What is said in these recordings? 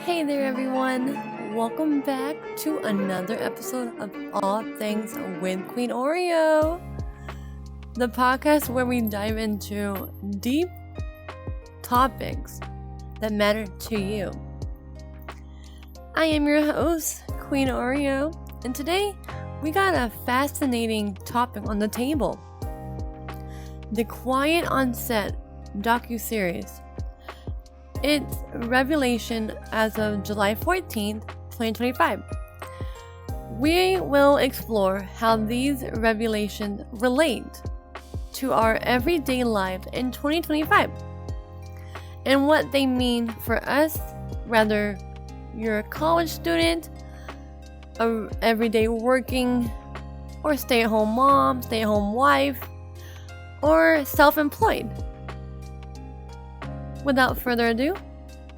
Hey there, everyone. Welcome back to another episode of All Things with QueenOreo, the podcast where we dive into deep topics that matter to you. I am your host, QueenOreo, and today we got a fascinating topic on the table. The Quiet on Set docuseries. It's revelation as of July 14th, 2025. We will explore how these revelations relate to our everyday lives in 2025 and what they mean for us, whether you're a college student, a everyday working or stay-at-home mom, stay-at-home wife, or self-employed. Without further ado,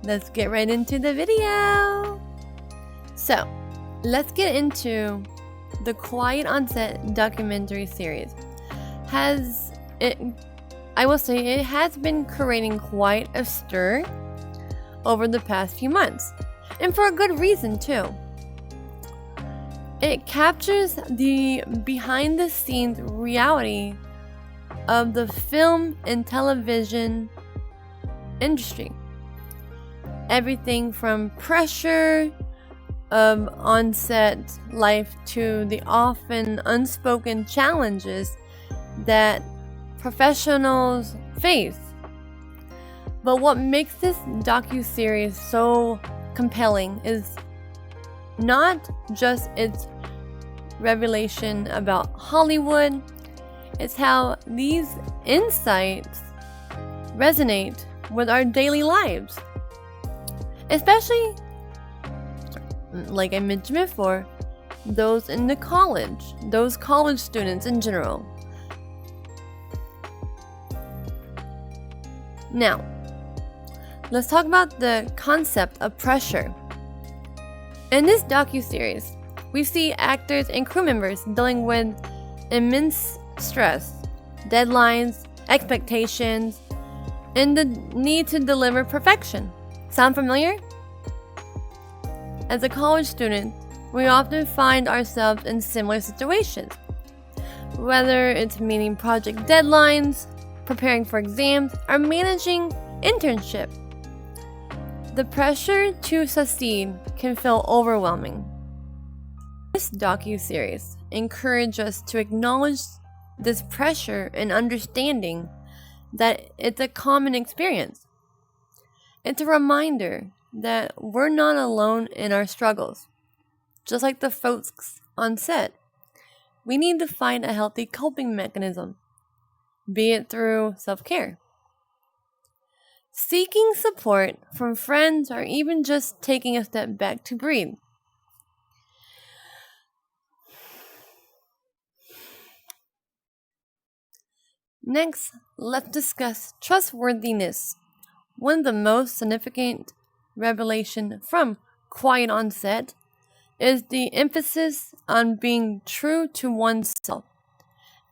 let's get right into the video. So, let's get into the Quiet on Set documentary series. I will say it has been creating quite a stir over the past few months, and for a good reason too. It captures the behind-the-scenes reality of the film and television industry. Everything from pressure of on-set life to the often unspoken challenges that professionals face. But what makes this docuseries so compelling is not just its revelation about Hollywood, it's how these insights resonate with our daily lives, especially, like I mentioned before, those college students in general. Now, let's talk about the concept of pressure. In this docuseries, we see actors and crew members dealing with immense stress, deadlines, expectations, and the need to deliver perfection. Sound familiar? As a college student, we often find ourselves in similar situations. Whether it's meeting project deadlines, preparing for exams, or managing internship, the pressure to succeed can feel overwhelming. This docuseries encourages us to acknowledge this pressure and understanding that it's a common experience. It's a reminder that we're not alone in our struggles. Just like the folks on set, we need to find a healthy coping mechanism, be it through self-care, seeking support from friends, or even just taking a step back to breathe. Next, let's discuss trustworthiness. One of the most significant revelations from Quiet on Set is the emphasis on being true to oneself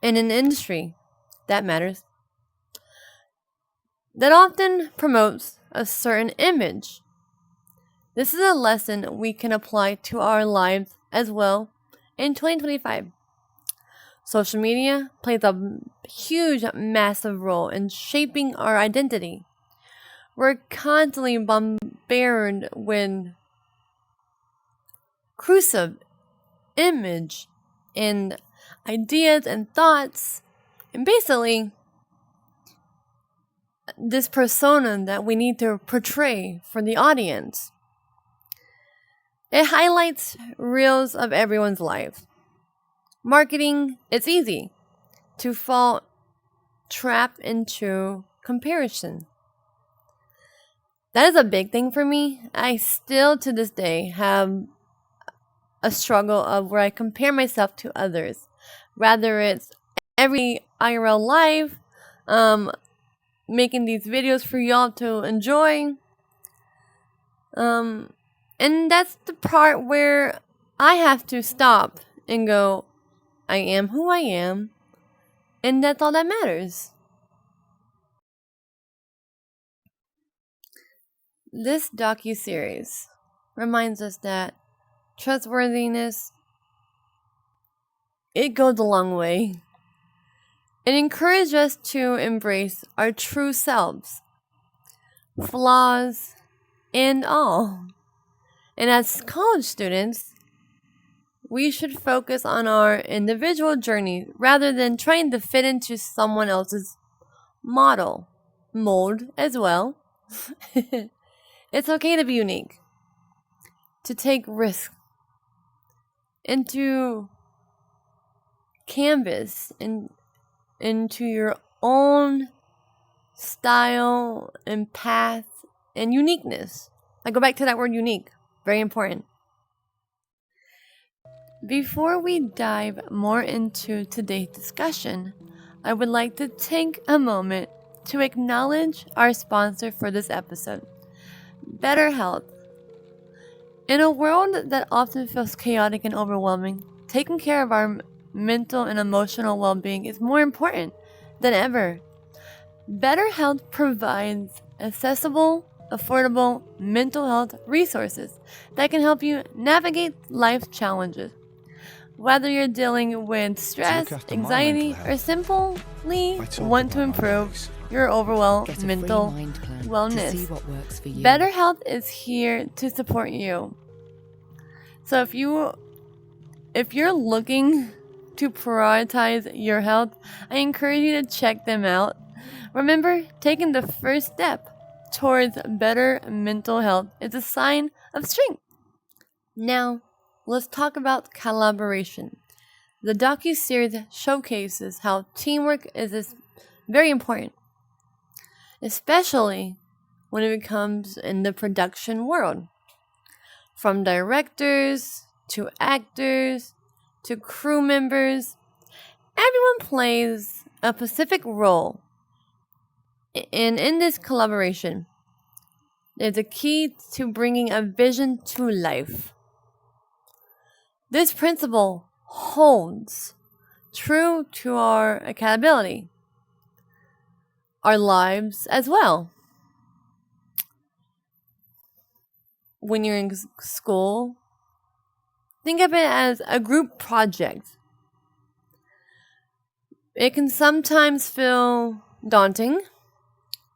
in an industry that matters, that often promotes a certain image. This is a lesson we can apply to our lives as well in 2025. Social media plays a huge, massive role in shaping our identity. We're constantly bombarded with intrusive image and ideas and thoughts, and basically this persona that we need to portray for the audience. It highlights reels of everyone's life. Marketing, it's easy to fall trapped into comparison. That is a big thing for me. I still to this day have a struggle of where I compare myself to others. Rather it's every IRL live, making these videos for y'all to enjoy. And that's the part where I have to stop and go, I am who I am, and that's all that matters. This docuseries reminds us that trustworthiness, it goes a long way. It encourages us to embrace our true selves, flaws and all. And as college students, we should focus on our individual journey rather than trying to fit into someone else's mold as well. It's okay to be unique, to take risks, and to canvas into your own style and path and uniqueness. I go back to that word unique. Very important. Before we dive more into today's discussion, I would like to take a moment to acknowledge our sponsor for this episode, BetterHealth. In a world that often feels chaotic and overwhelming, taking care of our mental and emotional well-being is more important than ever. BetterHealth provides accessible, affordable mental health resources that can help you navigate life challenges. Whether you're dealing with stress, anxiety, or simply want to improve your overall mental wellness, BetterHealth is here to support you. So if you're looking to prioritize your health, I encourage you to check them out. Remember, taking the first step towards better mental health is a sign of strength. Now, let's talk about collaboration. The docuseries showcases how teamwork is very important, especially when it comes in the production world. From directors to actors to crew members, everyone plays a specific role. And in this collaboration, there's a key to bringing a vision to life. This principle holds true to our accountability, our lives as well. When you're in school, think of it as a group project. It can sometimes feel daunting,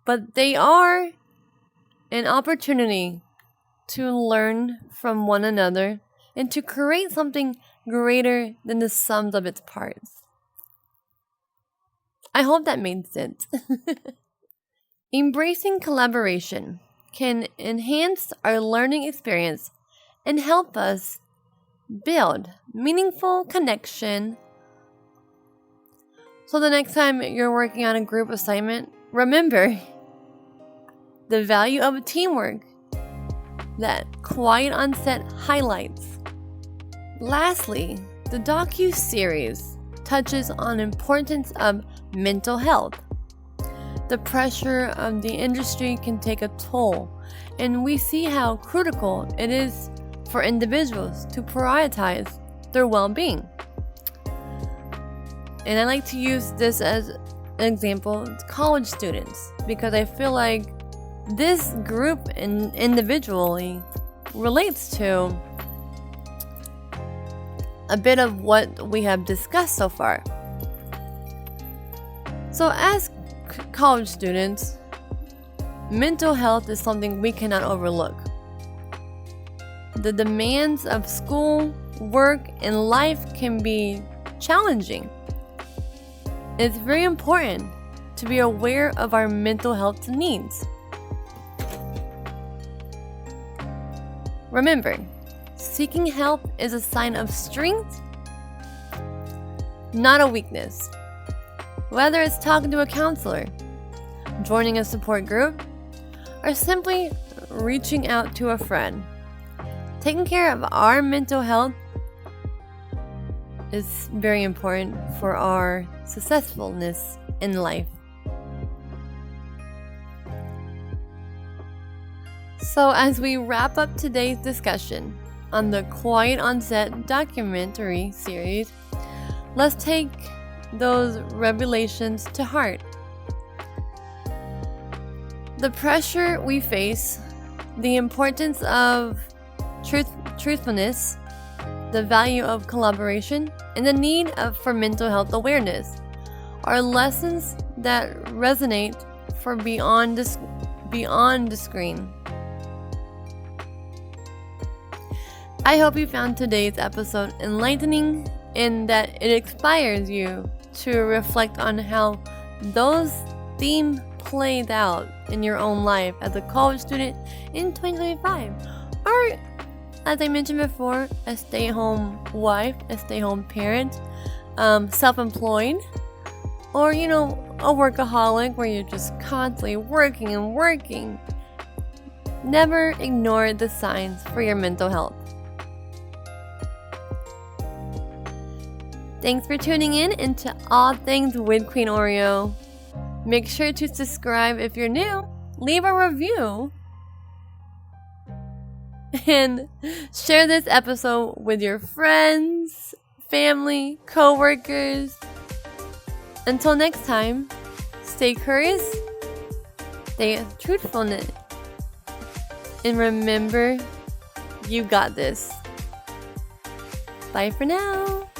but they are an opportunity to learn from one another and to create something greater than the sums of its parts. I hope that made sense. Embracing collaboration can enhance our learning experience and help us build meaningful connection. So the next time you're working on a group assignment, remember the value of teamwork that quiet onset highlights. Lastly, the docuseries touches on the importance of mental health. The pressure of the industry can take a toll, and we see how critical it is for individuals to prioritize their well-being. And I like to use this as an example, college students, because I feel like this group individually relates to a bit of what we have discussed so far. So as college students, mental health is something we cannot overlook. The demands of school, work, and life can be challenging. It's very important to be aware of our mental health needs. Remember, seeking help is a sign of strength, not a weakness. Whether it's talking to a counselor, joining a support group, or simply reaching out to a friend, taking care of our mental health is very important for our successfulness in life. So as we wrap up today's discussion on the Quiet on Set documentary series, let's take those revelations to heart. The pressure we face, the importance of truthfulness, the value of collaboration, and the need for mental health awareness are lessons that resonate for beyond the screen. I hope you found today's episode enlightening and that it inspires you to reflect on how those themes played out in your own life as a college student in 2025, or as I mentioned before, a stay-at-home wife, a stay-at-home parent, self-employed, or a workaholic where you're just constantly working and working. Never ignore the signs for your mental health. Thanks for tuning in into All Things with QueenOreo. Make sure to subscribe if you're new, leave a review, and share this episode with your friends, family, co-workers. Until next time, stay curious, stay truthful, and remember, you got this. Bye for now.